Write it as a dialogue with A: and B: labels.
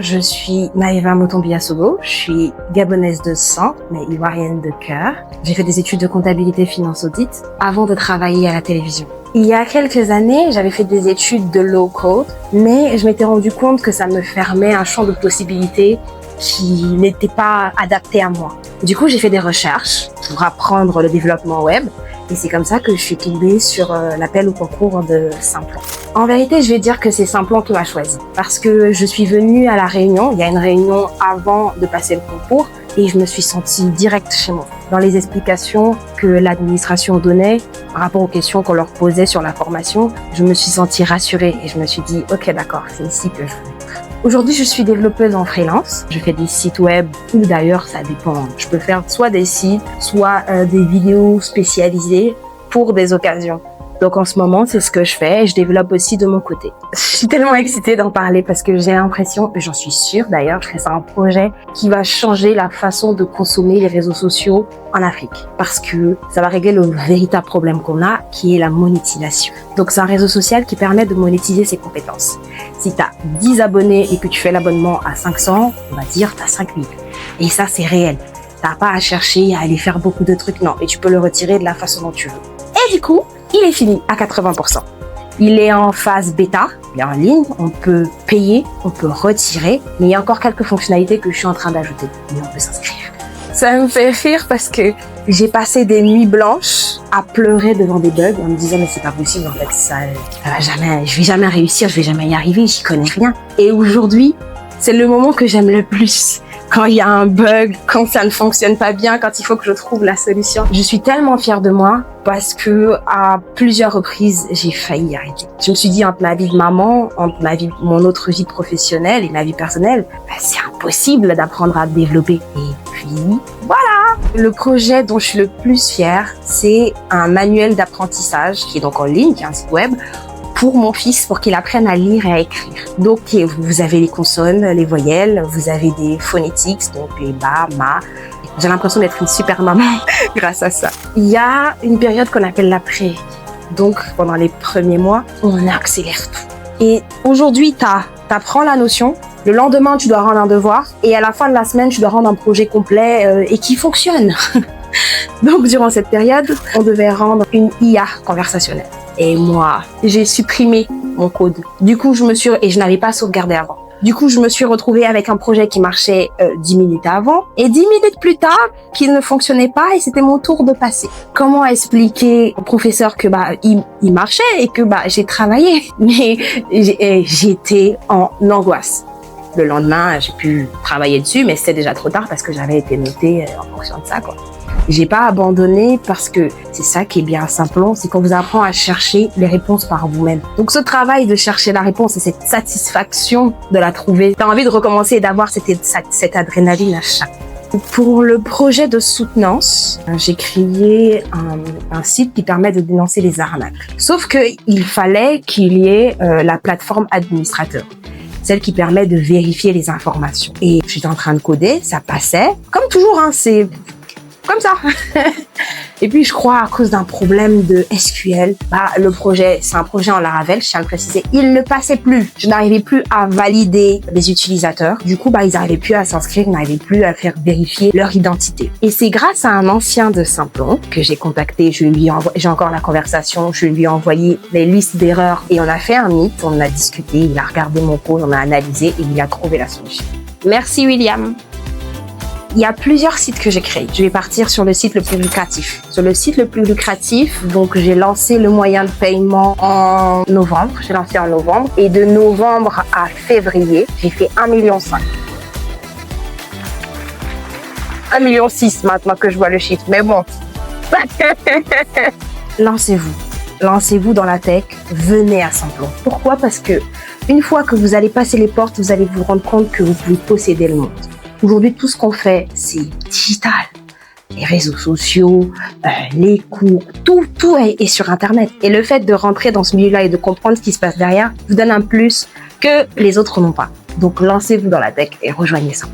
A: Je suis Maëva Motombi-Assogo, je suis gabonaise de sang, mais ivoirienne de cœur. J'ai fait des études de comptabilité finance audit avant de travailler à la télévision. Il y a quelques années, j'avais fait des études de low code, mais je m'étais rendu compte que ça me fermait un champ de possibilités qui n'était pas adapté à moi. Du coup, j'ai fait des recherches pour apprendre le développement web et c'est comme ça que je suis tombée sur l'appel au concours de Simplon. En vérité, je vais dire que c'est Simplon qui m'a choisi parce que je suis venue à la réunion, il y a une réunion avant de passer le concours et je me suis sentie direct chez moi. Dans les explications que l'administration donnait par rapport aux questions qu'on leur posait sur la formation, je me suis sentie rassurée et je me suis dit « Ok, d'accord, c'est ici que je veux être ». Aujourd'hui, je suis développeuse en freelance. Je fais des sites web ou d'ailleurs, ça dépend. Je peux faire soit des sites, soit des vidéos spécialisées pour des occasions. Donc en ce moment, c'est ce que je fais et je développe aussi de mon côté. Je suis tellement excitée d'en parler parce que j'ai l'impression, et j'en suis sûre d'ailleurs, que c'est un projet qui va changer la façon de consommer les réseaux sociaux en Afrique. Parce que ça va régler le véritable problème qu'on a, qui est la monétisation. Donc c'est un réseau social qui permet de monétiser ses compétences. Si tu as 10 abonnés et que tu fais l'abonnement à 500, on va dire tu as 5000. Et ça, c'est réel. T'as pas à chercher, à aller faire beaucoup de trucs, non. Et tu peux le retirer de la façon dont tu veux. Et du coup, il est fini à 80%. Il est en phase bêta, il est en ligne, on peut payer, on peut retirer, mais il y a encore quelques fonctionnalités que je suis en train d'ajouter. Mais on peut s'inscrire. Ça me fait rire parce que j'ai passé des nuits blanches à pleurer devant des bugs en me disant mais c'est pas possible en fait, ça va jamais, je vais jamais réussir, je vais jamais y arriver, j'y connais rien. Et aujourd'hui, c'est le moment que j'aime le plus. Quand il y a un bug, quand ça ne fonctionne pas bien, quand il faut que je trouve la solution. Je suis tellement fière de moi parce que à plusieurs reprises, j'ai failli arrêter. Je me suis dit entre ma vie de maman, entre mon autre vie professionnelle et ma vie personnelle, c'est impossible d'apprendre à développer. Et puis, voilà! Le projet dont je suis le plus fière, c'est un manuel d'apprentissage qui est donc en ligne, qui est un site web, pour mon fils, pour qu'il apprenne à lire et à écrire. Donc, vous avez les consonnes, les voyelles, vous avez des phonétiques, donc les ba, ma. J'ai l'impression d'être une super maman grâce à ça. Il y a une période qu'on appelle la pré. Donc, pendant les premiers mois, on accélère tout. Et aujourd'hui, t'apprends la notion. Le lendemain, tu dois rendre un devoir. Et à la fin de la semaine, tu dois rendre un projet complet et qui fonctionne. Donc, durant cette période, on devait rendre une IA conversationnelle. Et moi, j'ai supprimé mon code. Du coup, je n'avais pas sauvegardé avant. Du coup, je me suis retrouvée avec un projet qui marchait 10 minutes avant et 10 minutes plus tard, qu'il ne fonctionnait pas et c'était mon tour de passer. Comment expliquer au professeur que il marchait et que j'ai travaillé, mais j'étais en angoisse. Le lendemain, j'ai pu travailler dessus, mais c'était déjà trop tard parce que j'avais été notée en fonction de ça, quoi. J'ai pas abandonné parce que c'est ça qui est bien Simplon, c'est qu'on vous apprend à chercher les réponses par vous-même. Donc ce travail de chercher la réponse et cette satisfaction de la trouver, t'as envie de recommencer et d'avoir cette adrénaline à chaque fois. Pour le projet de soutenance, j'ai créé un site qui permet de dénoncer les arnaques. Sauf que il fallait qu'il y ait la plateforme administrateur, celle qui permet de vérifier les informations. Et j'étais en train de coder, ça passait. Comme toujours, c'est comme ça. Et puis, je crois, à cause d'un problème de SQL, le projet, c'est un projet en Laravel, je tiens à le préciser, il ne passait plus. Je n'arrivais plus à valider les utilisateurs. Du coup, ils n'arrivaient plus à s'inscrire, ils n'arrivaient plus à faire vérifier leur identité. Et c'est grâce à un ancien de Simplon que j'ai contacté, j'ai encore la conversation, je lui ai envoyé les listes d'erreurs et on a fait un meet, on a discuté, il a regardé mon code, on a analysé et il a trouvé la solution. Merci, William. Il y a plusieurs sites que j'ai créés. Je vais partir sur le site le plus lucratif. Sur le site le plus lucratif, donc j'ai lancé le moyen de paiement en novembre. J'ai lancé en novembre. Et de novembre à février, j'ai fait 1,5 million. 1,6 million maintenant que je vois le chiffre. Mais bon. Lancez-vous. Lancez-vous dans la tech. Venez à Simplon. Pourquoi? Parce que une fois que vous allez passer les portes, vous allez vous rendre compte que vous pouvez posséder le monde. Aujourd'hui, tout ce qu'on fait, c'est digital. Les réseaux sociaux, les cours, tout est sur Internet. Et le fait de rentrer dans ce milieu-là et de comprendre ce qui se passe derrière vous donne un plus que les autres n'ont pas. Donc, lancez-vous dans la tech et rejoignez ça.